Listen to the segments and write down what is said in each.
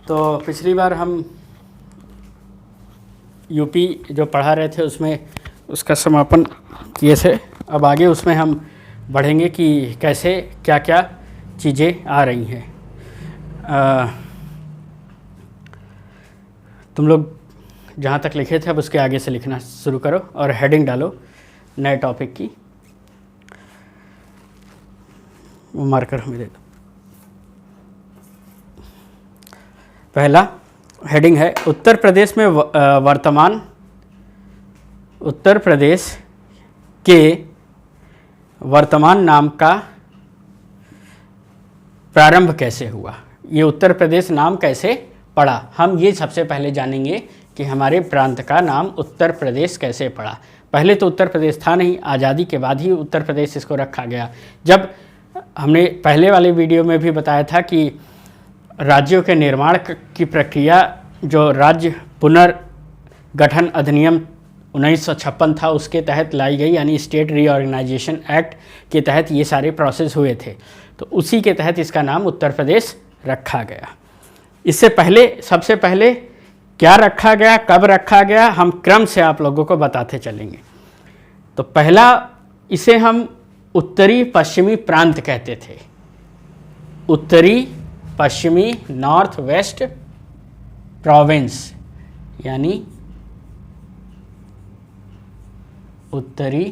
तो पिछली बार हम यूपी जो पढ़ा रहे थे उसमें उसका समापन किए थे। अब आगे उसमें हम बढ़ेंगे कि कैसे क्या क्या चीज़ें आ रही हैं। तुम लोग जहाँ तक लिखे थे अब उसके आगे से लिखना शुरू करो और हेडिंग डालो नए टॉपिक की। वो मार्कर हमें दे दो। पहला हेडिंग है उत्तर प्रदेश में उत्तर प्रदेश के वर्तमान नाम का प्रारंभ कैसे हुआ। ये उत्तर प्रदेश नाम कैसे पड़ा, हम ये सबसे पहले जानेंगे कि हमारे प्रांत का नाम उत्तर प्रदेश कैसे पड़ा। पहले तो उत्तर प्रदेश था नहीं, आज़ादी के बाद ही उत्तर प्रदेश इसको रखा गया। जब हमने पहले वाले वीडियो में भी बताया था कि राज्यों के निर्माण की प्रक्रिया जो राज्य पुनर्गठन अधिनियम 1956 था उसके तहत लाई गई, यानी स्टेट रीऑर्गेनाइजेशन एक्ट के तहत ये सारे प्रोसेस हुए थे, तो उसी के तहत इसका नाम उत्तर प्रदेश रखा गया। इससे पहले सबसे पहले क्या रखा गया, कब रखा गया, हम क्रम से आप लोगों को बताते चलेंगे। तो पहला इसे हम उत्तरी पश्चिमी प्रांत कहते थे। उत्तरी पश्चिमी नॉर्थ वेस्ट प्रोविंस, यानी उत्तरी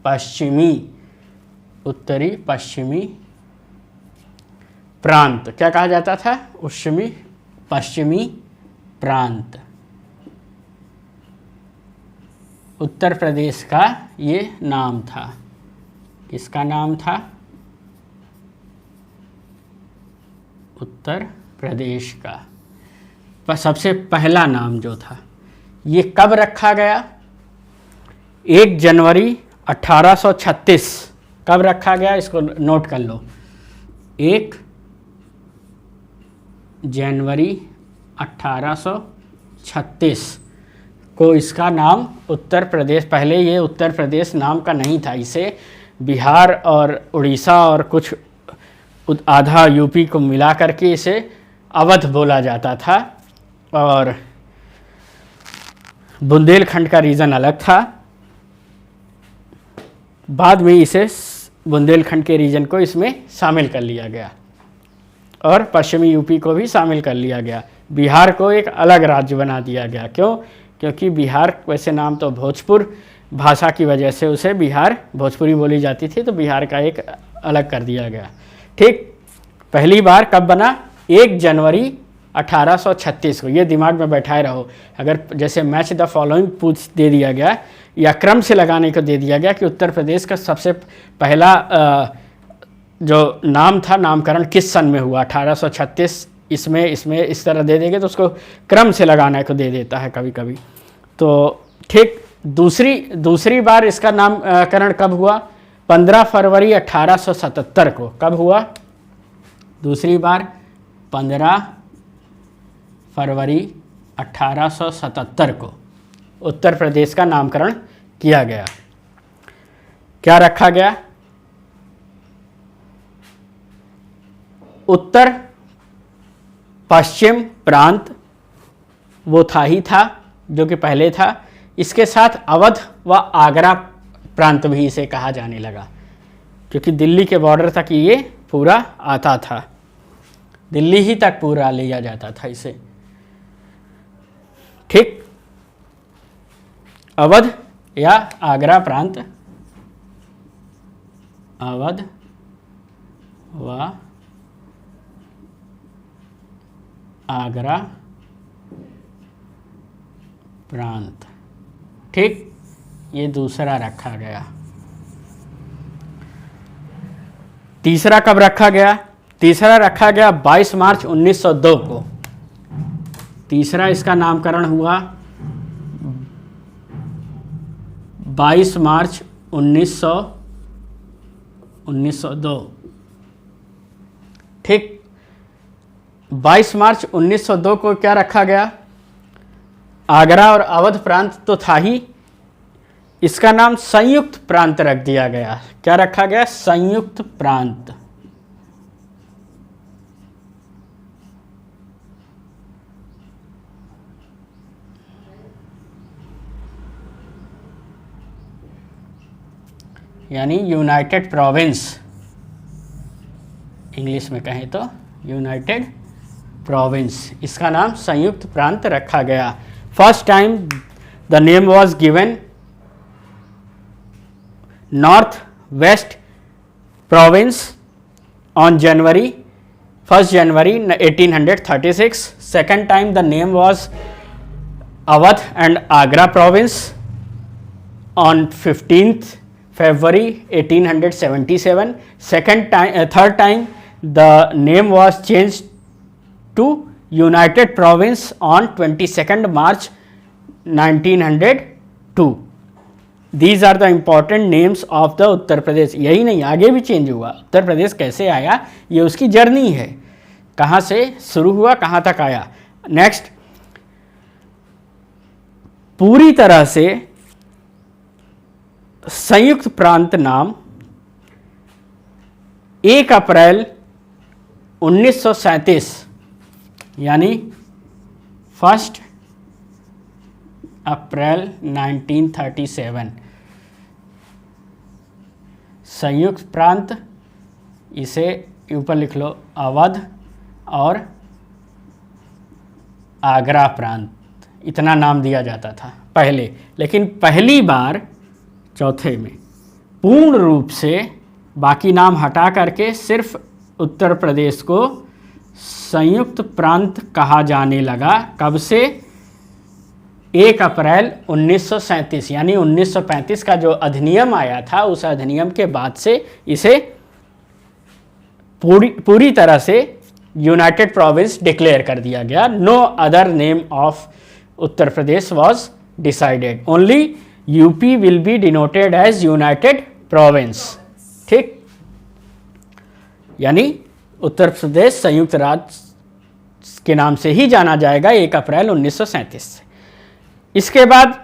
पश्चिमी प्रांत क्या कहा जाता था, पश्चिमी प्रांत। उत्तर प्रदेश का ये नाम था। किसका नाम था? उत्तर प्रदेश का सबसे पहला नाम जो था। ये कब रखा गया? 1 जनवरी 1836। कब रखा गया इसको नोट कर लो। 1 जनवरी 1836 को इसका नाम उत्तर प्रदेश, पहले ये उत्तर प्रदेश नाम का नहीं था, इसे बिहार और उड़ीसा और कुछ आधा यूपी को मिला करके इसे अवध बोला जाता था, और बुंदेलखंड का रीजन अलग था। बाद में इसे बुंदेलखंड के रीजन को इसमें शामिल कर लिया गया और पश्चिमी यूपी को भी शामिल कर लिया गया। बिहार को एक अलग राज्य बना दिया गया। क्यों? क्योंकि बिहार वैसे नाम तो भोजपुर भाषा की वजह से उसे बिहार भोजपुरी बोली जाती थी, तो बिहार का एक अलग कर दिया गया। ठीक, पहली बार कब बना? 1 जनवरी 1836 को। ये दिमाग में बैठाए रहो। अगर जैसे मैच द फॉलोइंग पूछ दे दिया गया या क्रम से लगाने को दे दिया गया कि उत्तर प्रदेश का सबसे पहला जो नाम था, नामकरण किस सन में हुआ, 1836, इसमें इस तरह दे देंगे तो उसको क्रम से लगाने को दे देता है कभी कभी। तो ठीक, दूसरी बार इसका नामकरण कब हुआ? 15 फरवरी 1877 को। कब हुआ दूसरी बार? 15 फरवरी 1877 को उत्तर प्रदेश का नामकरण किया गया। क्या रखा गया? उत्तर पश्चिम प्रांत, वो था ही था जो कि पहले था। इसके साथ अवध व आगरा प्रांत भी इसे कहा जाने लगा, क्योंकि दिल्ली के बॉर्डर तक ये पूरा आता था, दिल्ली ही तक पूरा लिया जाता था इसे। ठीक, अवध या आगरा प्रांत, अवध व आगरा प्रांत। ठीक, ये दूसरा रखा गया। तीसरा कब रखा गया? तीसरा रखा गया 22 मार्च 1902 को। तीसरा इसका नामकरण हुआ 22 मार्च 1902। ठीक, 22 मार्च 1902 को क्या रखा गया? आगरा और अवध प्रांत तो था ही, इसका नाम संयुक्त प्रांत रख दिया गया। क्या रखा गया? संयुक्त प्रांत। यानी यूनाइटेड प्रोविंस, इंग्लिश में कहें तो यूनाइटेड प्रोविंस, इसका नाम संयुक्त प्रांत रखा गया। First time the name was given north west province on first January 1836। Second time the name was Awadh and Agra province on 15th February 1877. Third time the name was changed to United Province on 22nd March 1902. These are the important names of the Uttar Pradesh. यही नहीं, आगे भी change हुआ। उत्तर प्रदेश कैसे आया, ये उसकी journey है, कहाँ से शुरू हुआ कहाँ तक आया। नेक्स्ट, पूरी तरह से संयुक्त प्रांत नाम 1 अप्रैल 1937 यानी 1 अप्रैल 1937 संयुक्त प्रांत, इसे ऊपर लिख लो अवध और आगरा प्रांत, इतना नाम दिया जाता था पहले। लेकिन पहली बार चौथे में पूर्ण रूप से बाकी नाम हटा करके सिर्फ उत्तर प्रदेश को संयुक्त प्रांत कहा जाने लगा। कब से? 1 अप्रैल 1937 यानी 1935 का जो अधिनियम आया था, उस अधिनियम के बाद से इसे पूरी तरह से यूनाइटेड प्रोविंस डिक्लेयर कर दिया गया। No other name of Uttar Pradesh was decided, only UP will be denoted as United Province. ठीक, यानी उत्तर प्रदेश संयुक्त राज्य के नाम से ही जाना जाएगा 1 अप्रैल 1937 से। इसके बाद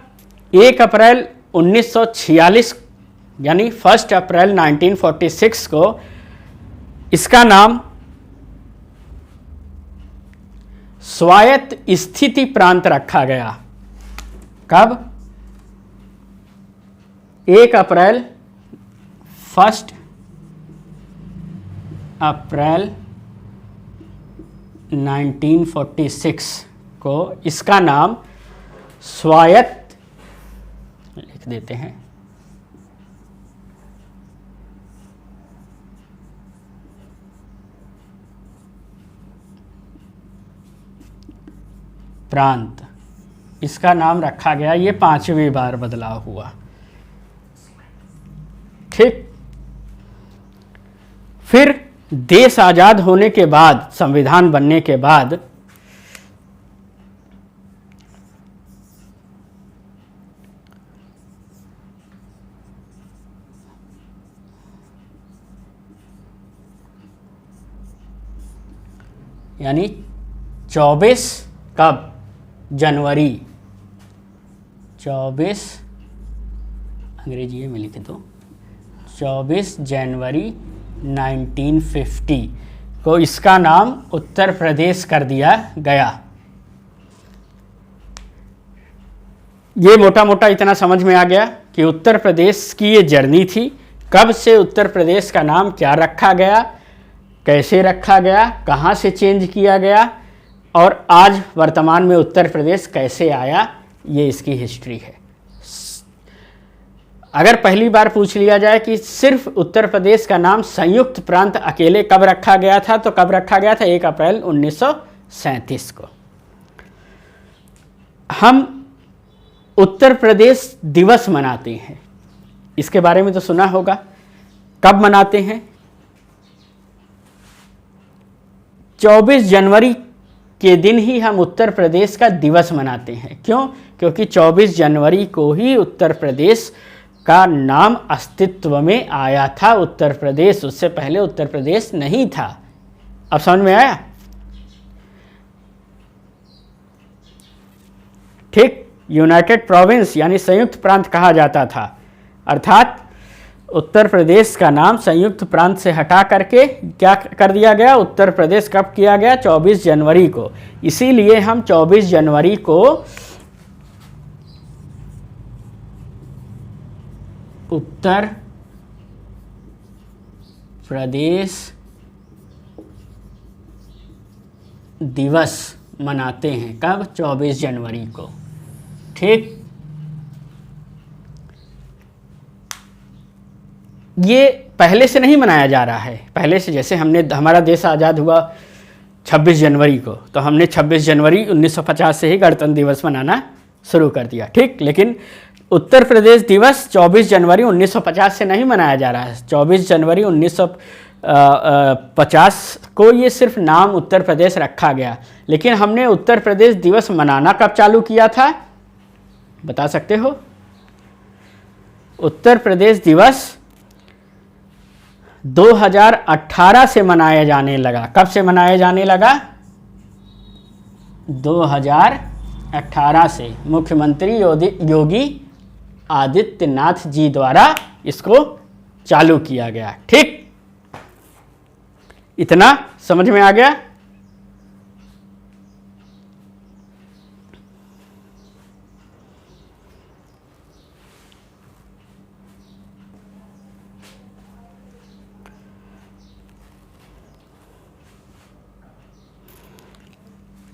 1 अप्रैल 1946 यानी 1 अप्रैल 1946 को इसका नाम स्वायत्त स्थिति प्रांत रखा गया। कब? 1 अप्रैल 1946 को इसका नाम स्वायत्त लिख देते हैं, प्रांत, इसका नाम रखा गया। ये 5वीं बार बदलाव हुआ। ठीक, फिर देश आजाद होने के बाद, संविधान बनने के बाद यानी 24 कब? जनवरी 24, अंग्रेजी में लिखे तो 24 जनवरी 1950 को इसका नाम उत्तर प्रदेश कर दिया गया। ये मोटा मोटा इतना समझ में आ गया कि उत्तर प्रदेश की ये जर्नी थी। कब से उत्तर प्रदेश का नाम क्या रखा गया, कैसे रखा गया, कहाँ से चेंज किया गया, और आज वर्तमान में उत्तर प्रदेश कैसे आया, ये इसकी हिस्ट्री है। अगर पहली बार पूछ लिया जाए कि सिर्फ उत्तर प्रदेश का नाम संयुक्त प्रांत अकेले कब रखा गया था, तो कब रखा गया था? 1 अप्रैल 1937 को। हम उत्तर प्रदेश दिवस मनाते हैं, इसके बारे में तो सुना होगा। कब मनाते हैं? 24 जनवरी के दिन ही हम उत्तर प्रदेश का दिवस मनाते हैं। क्यों? क्योंकि 24 जनवरी को ही उत्तर प्रदेश का नाम अस्तित्व में आया था। उत्तर प्रदेश, उससे पहले उत्तर प्रदेश नहीं था। अब समझ में आया? ठीक, यूनाइटेड प्रोविंस यानी संयुक्त प्रांत कहा जाता था। अर्थात उत्तर प्रदेश का नाम संयुक्त प्रांत से हटा करके क्या कर दिया गया, उत्तर प्रदेश कब किया गया, 24 जनवरी को। इसीलिए हम 24 जनवरी को उत्तर प्रदेश दिवस मनाते हैं। कब? 24 जनवरी को। ठीक, ये पहले से नहीं मनाया जा रहा है। पहले से जैसे हमारा देश आज़ाद हुआ 26 जनवरी को, तो हमने 26 जनवरी 1950 से ही गणतंत्र दिवस मनाना शुरू कर दिया। ठीक, लेकिन उत्तर प्रदेश दिवस 24 जनवरी 1950 से नहीं मनाया जा रहा है। 24 जनवरी 1950 को ये सिर्फ नाम उत्तर प्रदेश रखा गया, लेकिन हमने उत्तर प्रदेश दिवस मनाना कब चालू किया था, बता सकते हो? उत्तर प्रदेश दिवस 2018 से मनाया जाने लगा। कब से मनाया जाने लगा? 2018 से मुख्यमंत्री योगी आदित्यनाथ जी द्वारा इसको चालू किया गया। ठीक, इतना समझ में आ गया?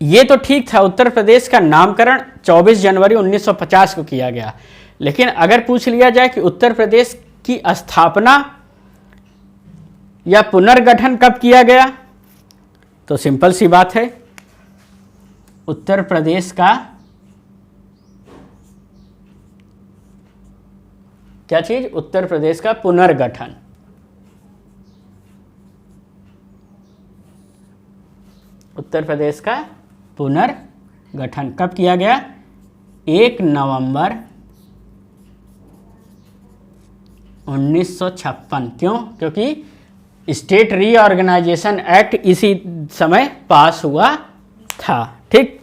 ये तो ठीक था, उत्तर प्रदेश का नामकरण 24 जनवरी 1950 को किया गया। लेकिन अगर पूछ लिया जाए कि उत्तर प्रदेश की स्थापना या पुनर्गठन कब किया गया, तो सिंपल सी बात है, उत्तर प्रदेश का क्या चीज? उत्तर प्रदेश का पुनर्गठन। उत्तर प्रदेश का पुनर्गठन कब किया गया? 1 नवंबर 1956। क्यों? क्योंकि स्टेट रीऑर्गेनाइजेशन एक्ट इसी समय पास हुआ था। ठीक,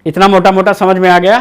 इतना मोटा मोटा समझ में आ गया।